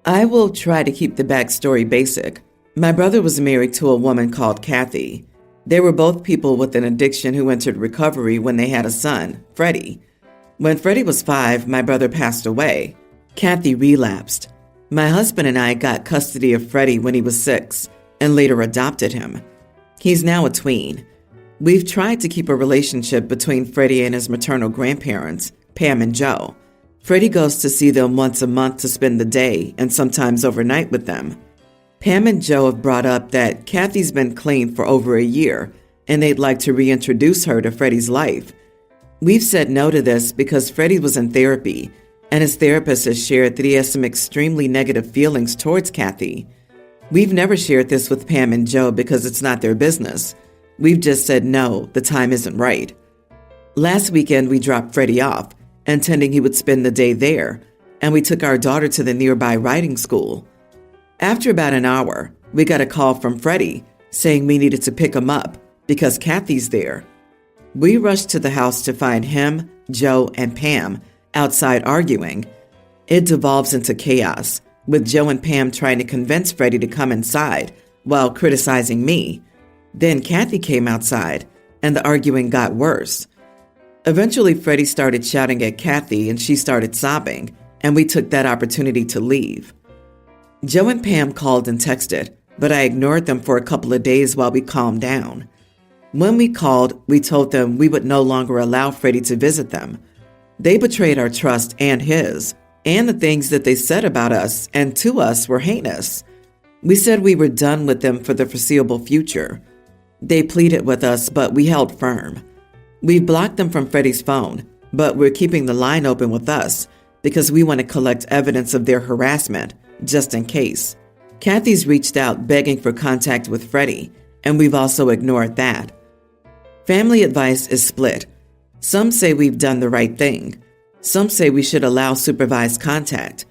I will try to keep the backstory basic. My brother was married to a woman called Kathy. They were both people with an addiction who entered recovery when they had a son, Freddie. When Freddie was 5, my brother passed away. Kathy relapsed. My husband and I got custody of Freddie when he was 6 and later adopted him. He's now a tween. We've tried to keep a relationship between Freddie and his maternal grandparents, Pam and Joe. Freddie goes to see them once a month to spend the day and sometimes overnight with them. Pam and Joe have brought up that Kathy's been clean for over a year and they'd like to reintroduce her to Freddie's life. We've said no to this because Freddie was in therapy and his therapist has shared that he has some extremely negative feelings towards Kathy. We've never shared this with Pam and Joe because it's not their business. We've just said no, the time isn't right. Last weekend we dropped Freddie off, intending he would spend the day there, and we took our daughter to the nearby riding school. After about an hour, we got a call from Freddie saying we needed to pick him up because Kathy's there. We rushed to the house to find him, Joe, and Pam outside arguing. It devolves into chaos, with Joe and Pam trying to convince Freddie to come inside while criticizing me. Then Kathy came outside, and the arguing got worse. Eventually, Freddie started shouting at Kathy, and she started sobbing, and we took that opportunity to leave. Joe and Pam called and texted, but I ignored them for a couple of days while we calmed down. When we called, we told them we would no longer allow Freddie to visit them. They betrayed our trust and his, and the things that they said about us and to us were heinous. We said we were done with them for the foreseeable future. They pleaded with us, but we held firm. We blocked them from Freddie's phone, but we're keeping the line open with us because we want to collect evidence of their harassment, just in case. Kathy's reached out begging for contact with Freddie, and we've also ignored that. Family advice is split. Some say we've done the right thing. Some say we should allow supervised contact.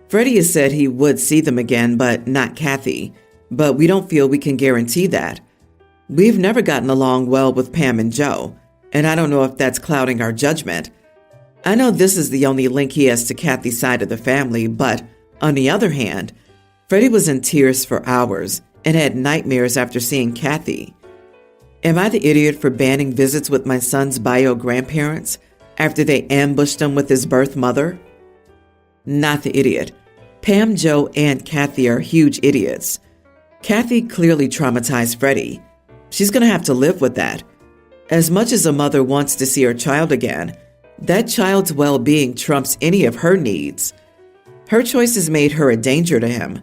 Freddie has said he would see them again, but not Kathy. But we don't feel we can guarantee that. We've never gotten along well with Pam and Joe, and I don't know if that's clouding our judgment. I know this is the only link he has to Kathy's side of the family, but on the other hand, Freddie was in tears for hours and had nightmares after seeing Kathy. Am I the idiot for banning visits with my son's bio grandparents after they ambushed him with his birth mother? Not the idiot. Pam, Joe, and Kathy are huge idiots. Kathy clearly traumatized Freddie. She's going to have to live with that. As much as a mother wants to see her child again, that child's well-being trumps any of her needs. Her choices made her a danger to him.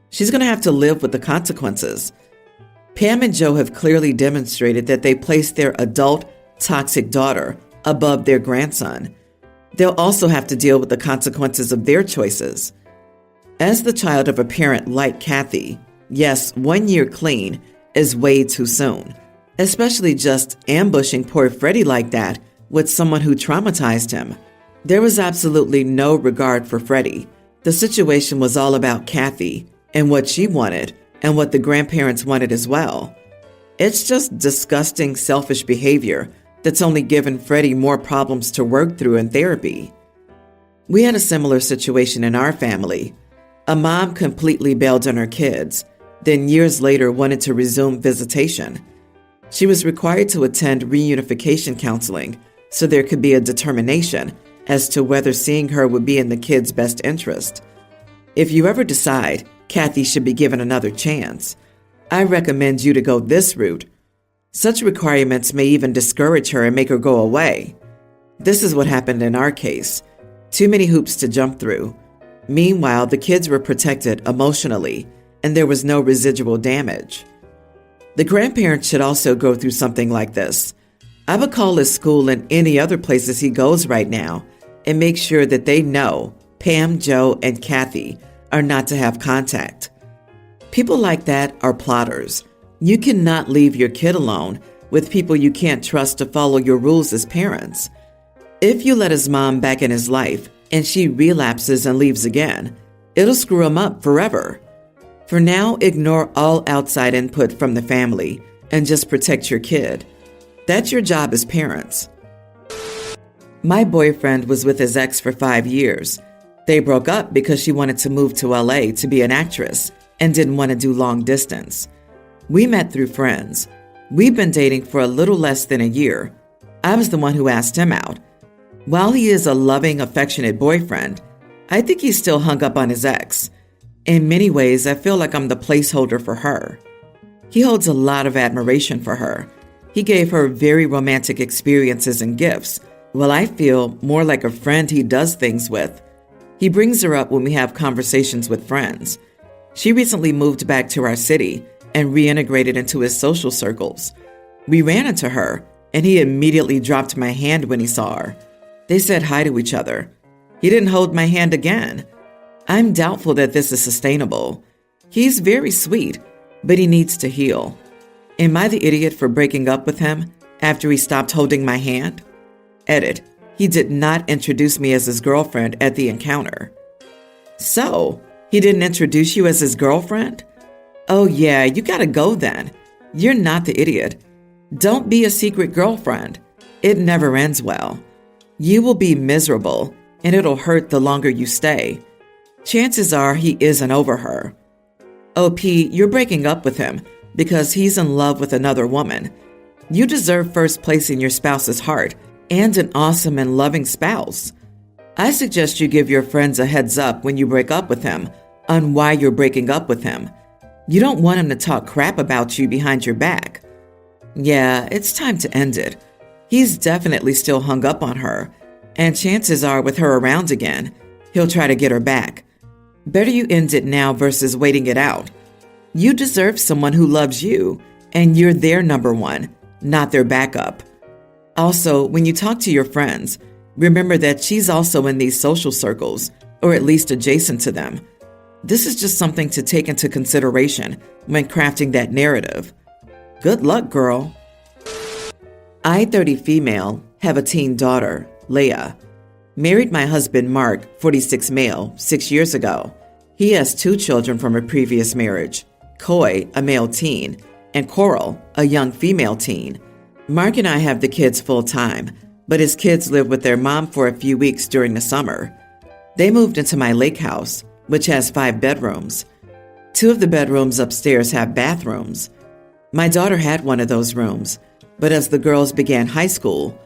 She's going to have to live with the consequences. Pam and Joe have clearly demonstrated that they place their adult, toxic daughter above their grandson. They'll also have to deal with the consequences of their choices. As the child of a parent like Kathy, yes, 1 year clean is way too soon, especially just ambushing poor Freddie like that with someone who traumatized him. There was absolutely no regard for Freddie. The situation was all about Kathy and what she wanted and what the grandparents wanted as well. It's just disgusting, selfish behavior that's only given Freddie more problems to work through in therapy. We had a similar situation in our family. A mom completely bailed on her kids, then years later wanted to resume visitation. She was required to attend reunification counseling so there could be a determination as to whether seeing her would be in the kids' best interest. If you ever decide Kathy should be given another chance, I recommend you to go this route. Such requirements may even discourage her and make her go away. This is what happened in our case. Too many hoops to jump through. Meanwhile, the kids were protected emotionally, and there was no residual damage. The grandparents should also go through something like this. I would call his school and any other places he goes right now and make sure that they know Pam, Joe, and Kathy are not to have contact. People like that are plotters. You cannot leave your kid alone with people you can't trust to follow your rules as parents. If you let his mom back in his life and she relapses and leaves again, it'll screw him up forever. For now, ignore all outside input from the family and just protect your kid. That's your job as parents. My boyfriend was with his ex for 5 years. They broke up because she wanted to move to LA to be an actress and didn't want to do long distance. We met through friends. We've been dating for a little less than a year. I was the one who asked him out. While he is a loving, affectionate boyfriend, I think he's still hung up on his ex. In many ways, I feel like I'm the placeholder for her. He holds a lot of admiration for her. He gave her very romantic experiences and gifts, while I feel more like a friend he does things with. He brings her up when we have conversations with friends. She recently moved back to our city and reintegrated into his social circles. We ran into her, and he immediately dropped my hand when he saw her. They said hi to each other. He didn't hold my hand again. I'm doubtful that this is sustainable. He's very sweet, but he needs to heal. Am I the idiot for breaking up with him after he stopped holding my hand? Edit. He did not introduce me as his girlfriend at the encounter. So, he didn't introduce you as his girlfriend? Oh yeah, you gotta go then. You're not the idiot. Don't be a secret girlfriend. It never ends well. You will be miserable, and it'll hurt the longer you stay. Chances are he isn't over her. OP, you're breaking up with him because he's in love with another woman. You deserve first place in your spouse's heart and an awesome and loving spouse. I suggest you give your friends a heads up when you break up with him on why you're breaking up with him. You don't want him to talk crap about you behind your back. Yeah, it's time to end it. He's definitely still hung up on her, and chances are with her around again, he'll try to get her back. Better you end it now versus waiting it out. You deserve someone who loves you, and you're their number one, not their backup. Also, when you talk to your friends, remember that she's also in these social circles, or at least adjacent to them. This is just something to take into consideration when crafting that narrative. Good luck, girl. I, 30 female, have a teen daughter, Leah. Married my husband, Mark, 46 male, 6 years ago. He has 2 children from a previous marriage, Coy, a male teen, and Coral, a young female teen. Mark and I have the kids full time, but his kids live with their mom for a few weeks during the summer. They moved into my lake house, which has 5 bedrooms. 2 of the bedrooms upstairs have bathrooms. My daughter had one of those rooms, but as the girls began high school,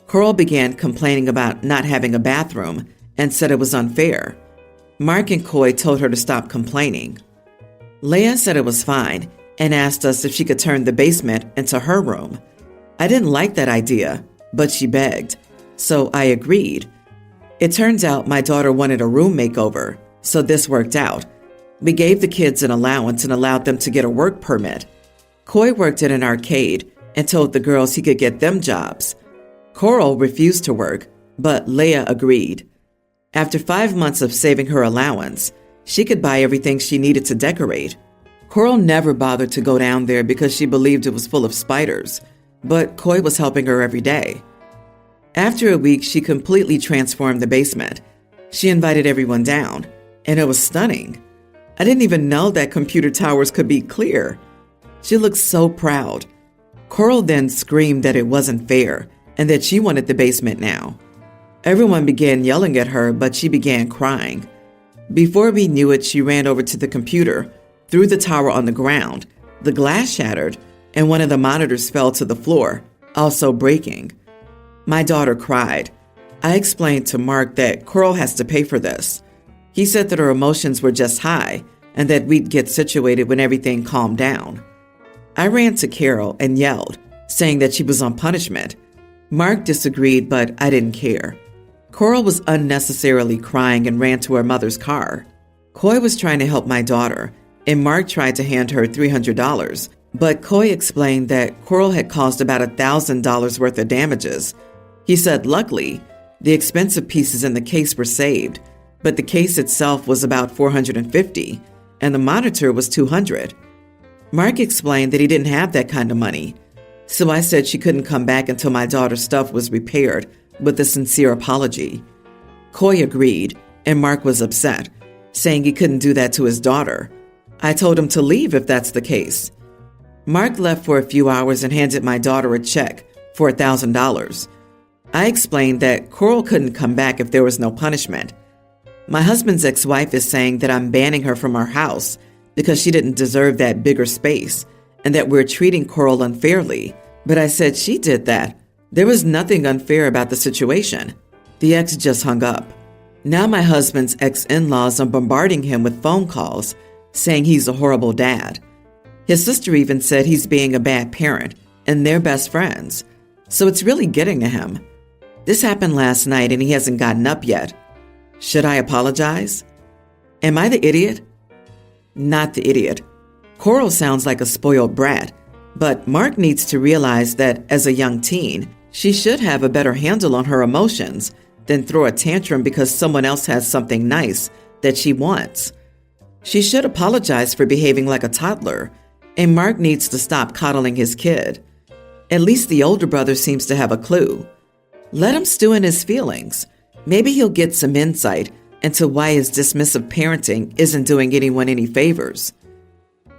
Coral began complaining about not having a bathroom and said it was unfair. Mark and Coy told her to stop complaining. Leah said it was fine and asked us if she could turn the basement into her room. I didn't like that idea, but she begged, so I agreed. It turns out my daughter wanted a room makeover, so this worked out. We gave the kids an allowance and allowed them to get a work permit. Coy worked at an arcade and told the girls he could get them jobs. Coral refused to work, but Leah agreed. After 5 months of saving her allowance, she could buy everything she needed to decorate. Coral never bothered to go down there because she believed it was full of spiders, but Coy was helping her every day. After a week, she completely transformed the basement. She invited everyone down, and it was stunning. I didn't even know that computer towers could be clear. She looked so proud. Coral then screamed that it wasn't fair and that she wanted the basement now. Everyone began yelling at her, but she began crying. Before we knew it, she ran over to the computer, threw the tower on the ground. The glass shattered, and one of the monitors fell to the floor, also breaking. My daughter cried. I explained to Mark that Coral has to pay for this. He said that her emotions were just high and that we'd get situated when everything calmed down. I ran to Carol and yelled, saying that she was on punishment. Mark disagreed, but I didn't care. Coral was unnecessarily crying and ran to her mother's car. Coy was trying to help my daughter, and Mark tried to hand her $300, but Coy explained that Coral had caused about $1,000 worth of damages. He said, luckily, the expensive pieces in the case were saved, but the case itself was about $450, and the monitor was $200. Mark explained that he didn't have that kind of money, so I said she couldn't come back until my daughter's stuff was repaired, with a sincere apology. Coy agreed, and Mark was upset, saying he couldn't do that to his daughter. I told him to leave if that's the case. Mark left for a few hours and handed my daughter a check for $1,000. I explained that Coral couldn't come back if there was no punishment. My husband's ex-wife is saying that I'm banning her from our house because she didn't deserve that bigger space and that we're treating Coral unfairly. But I said she did that. There was nothing unfair about the situation. The ex just hung up. Now my husband's ex-in-laws are bombarding him with phone calls, saying he's a horrible dad. His sister even said he's being a bad parent, and they're best friends. So it's really getting to him. This happened last night and he hasn't gotten up yet. Should I apologize? Am I the idiot? Not the idiot. Coral sounds like a spoiled brat, but Mark needs to realize that as a young teen, she should have a better handle on her emotions than throw a tantrum because someone else has something nice that she wants. She should apologize for behaving like a toddler, and Mark needs to stop coddling his kid. At least the older brother seems to have a clue. Let him stew in his feelings. Maybe he'll get some insight into why his dismissive parenting isn't doing anyone any favors.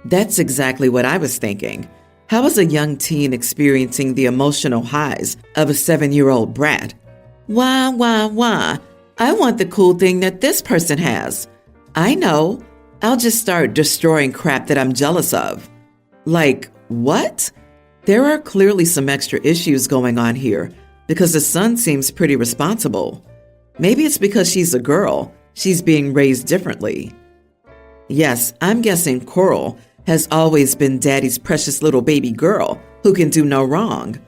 That's exactly what I was thinking. How is a young teen experiencing the emotional highs of a 7-year-old brat? Wah, wah, wah. I want the cool thing that this person has. I know. I'll just start destroying crap that I'm jealous of. Like, what? There are clearly some extra issues going on here because the son seems pretty responsible. Maybe it's because she's a girl. She's being raised differently. Yes, I'm guessing Coral has always been Daddy's precious little baby girl who can do no wrong.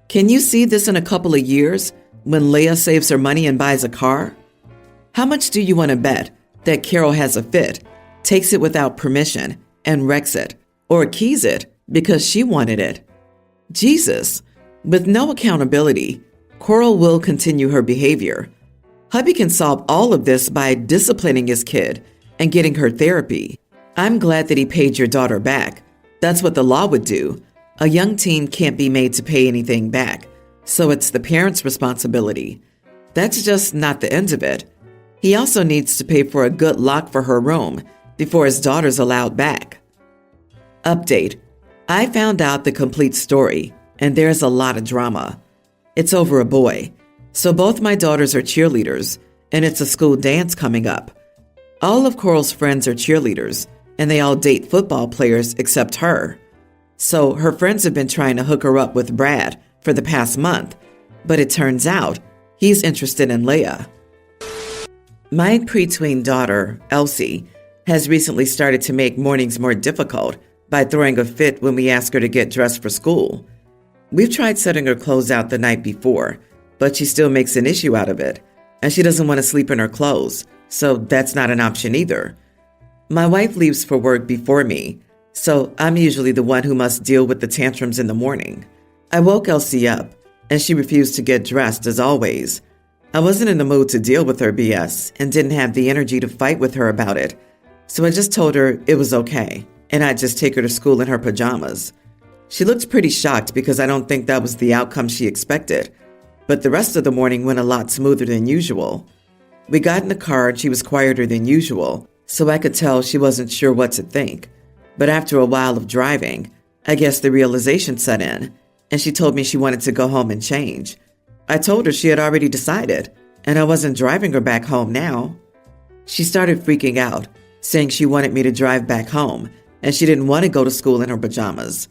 Can you see this in a couple of years when Leah saves her money and buys a car? How much do you want to bet that Carol has a fit, takes it without permission, and wrecks it, or keys it because she wanted it? Jesus, with no accountability, Coral will continue her behavior. Hubby can solve all of this by disciplining his kid and getting her therapy. I'm glad that he paid your daughter back. That's what the law would do. A young teen can't be made to pay anything back, so it's the parent's responsibility. That's just not the end of it. He also needs to pay for a good lock for her room before his daughter's allowed back. Update. I found out the complete story, and there's a lot of drama. It's over a boy. So both my daughters are cheerleaders, and it's a school dance coming up. All of Coral's friends are cheerleaders, and they all date football players except her. So her friends have been trying to hook her up with Brad for the past month, but it turns out he's interested in Leah. My preteen daughter, Elsie, has recently started to make mornings more difficult by throwing a fit when we ask her to get dressed for school. We've tried setting her clothes out the night before, but she still makes an issue out of it, and she doesn't want to sleep in her clothes, so that's not an option either. My wife leaves for work before me, so I'm usually the one who must deal with the tantrums in the morning. I woke Elsie up, and she refused to get dressed as always. I wasn't in the mood to deal with her BS and didn't have the energy to fight with her about it, so I just told her it was okay, and I'd just take her to school in her pajamas. She looked pretty shocked because I don't think that was the outcome she expected, but the rest of the morning went a lot smoother than usual. We got in the car and she was quieter than usual, so I could tell she wasn't sure what to think. But after a while of driving, I guess the realization set in, and she told me she wanted to go home and change. I told her she had already decided, and I wasn't driving her back home now. She started freaking out, saying she wanted me to drive back home, and she didn't want to go to school in her pajamas.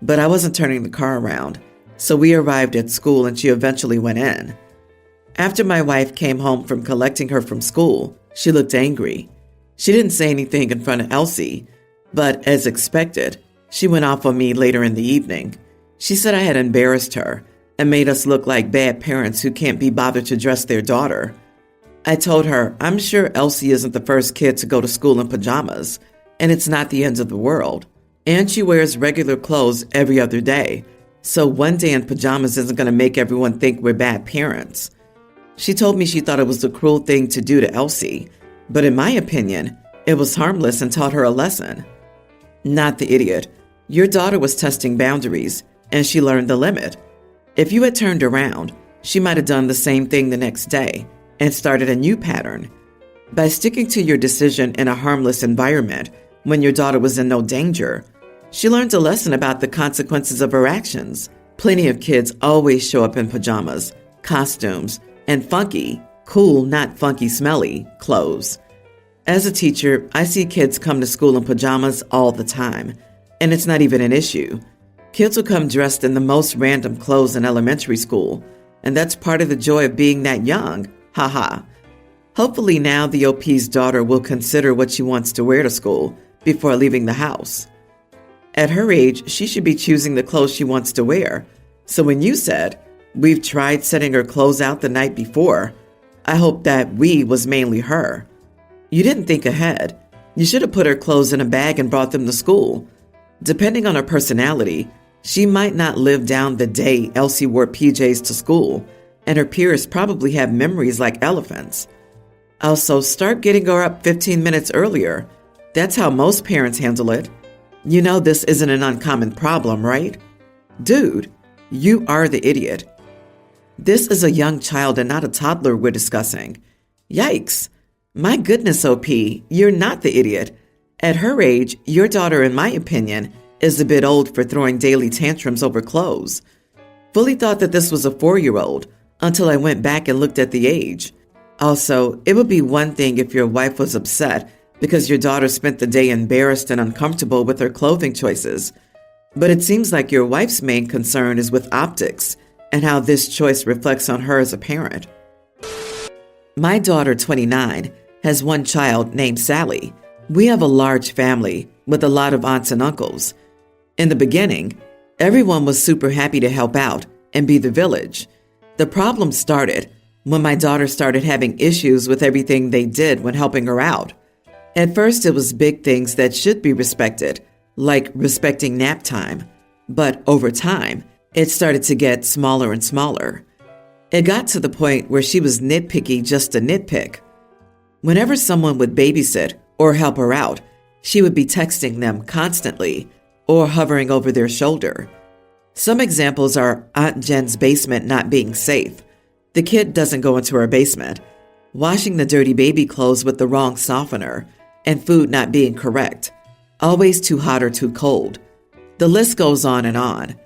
But I wasn't turning the car around, so we arrived at school and she eventually went in. After my wife came home from collecting her from school, she looked angry. She didn't say anything in front of Elsie, but as expected, she went off on me later in the evening. She said I had embarrassed her and made us look like bad parents who can't be bothered to dress their daughter. I told her I'm sure Elsie isn't the first kid to go to school in pajamas, and it's not the end of the world. And she wears regular clothes every other day, so one day in pajamas isn't going to make everyone think we're bad parents. She told me she thought it was a cruel thing to do to Elsie, but in my opinion, it was harmless and taught her a lesson. Not the idiot. Your daughter was testing boundaries, and she learned the limit. If you had turned around, she might have done the same thing the next day and started a new pattern. By sticking to your decision in a harmless environment when your daughter was in no danger, she learned a lesson about the consequences of her actions. Plenty of kids always show up in pajamas, costumes, and funky, Cool, not funky, smelly clothes. As a teacher, I see kids come to school in pajamas all the time, and it's not even an issue. Kids will come dressed in the most random clothes in elementary school, and that's part of the joy of being that young. Haha. Hopefully now the OP's daughter will consider what she wants to wear to school before leaving the house. At her age, she should be choosing the clothes she wants to wear. So when you said, "We've tried setting her clothes out the night before," I hope that "we" was mainly her. You didn't think ahead. You should have put her clothes in a bag and brought them to school. Depending on her personality, she might not live down the day Elsie wore PJs to school, and her peers probably have memories like elephants. Also, start getting her up 15 minutes earlier. That's how most parents handle it. You know this isn't an uncommon problem, right? Dude, you are the idiot. This is a young child and not a toddler we're discussing. Yikes. My goodness, OP, you're not the idiot. At her age, your daughter, in my opinion, is a bit old for throwing daily tantrums over clothes. Fully thought that this was a 4-year-old until I went back and looked at the age. Also, it would be one thing if your wife was upset because your daughter spent the day embarrassed and uncomfortable with her clothing choices. But it seems like your wife's main concern is with optics and how this choice reflects on her as a parent. My daughter, 29, has one child named Sally. We have a large family with a lot of aunts and uncles. In the beginning, everyone was super happy to help out and be the village. The problem started when my daughter started having issues with everything they did when helping her out. At first, it was big things that should be respected, like respecting nap time. But over time, it started to get smaller and smaller. It got to the point where she was nitpicky just to nitpick. Whenever someone would babysit or help her out, she would be texting them constantly or hovering over their shoulder. Some examples are Aunt Jen's basement not being safe. The kid doesn't go into her basement. Washing the dirty baby clothes with the wrong softener, and food not being correct. Always too hot or too cold. The list goes on and on.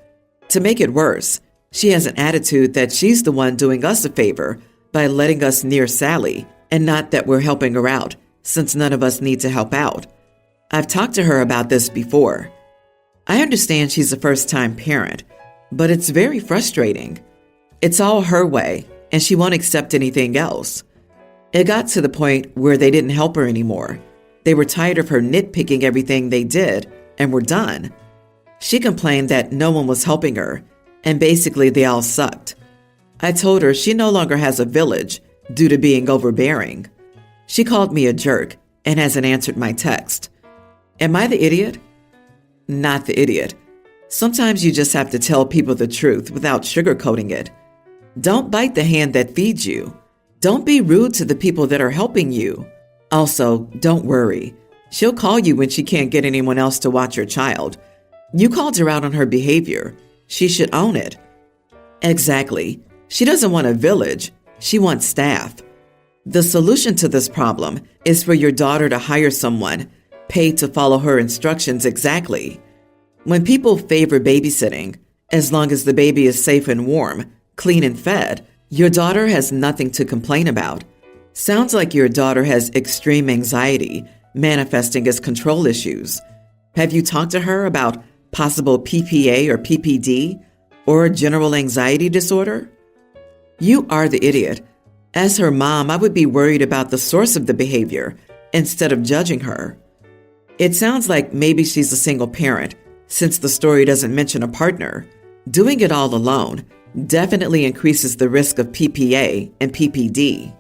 To make it worse, she has an attitude that she's the one doing us a favor by letting us near Sally, and not that we're helping her out, since none of us need to help out. I've talked to her about this before. I understand she's a first-time parent, but it's very frustrating. It's all her way, and she won't accept anything else. It got to the point where they didn't help her anymore. They were tired of her nitpicking everything they did and were done. She complained that no one was helping her, and basically they all sucked. I told her she no longer has a village due to being overbearing. She called me a jerk and hasn't answered my text. Am I the idiot? Not the idiot. Sometimes you just have to tell people the truth without sugarcoating it. Don't bite the hand that feeds you. Don't be rude to the people that are helping you. Also, don't worry. She'll call you when she can't get anyone else to watch her child. You called her out on her behavior. She should own it. Exactly. She doesn't want a village. She wants staff. The solution to this problem is for your daughter to hire someone paid to follow her instructions exactly. When people favor babysitting, as long as the baby is safe and warm, clean and fed, your daughter has nothing to complain about. Sounds like your daughter has extreme anxiety, manifesting as control issues. Have you talked to her about possible PPA or PPD, or general anxiety disorder? You are the idiot. As her mom, I would be worried about the source of the behavior instead of judging her. It sounds like maybe she's a single parent, since the story doesn't mention a partner. Doing it all alone definitely increases the risk of PPA and PPD.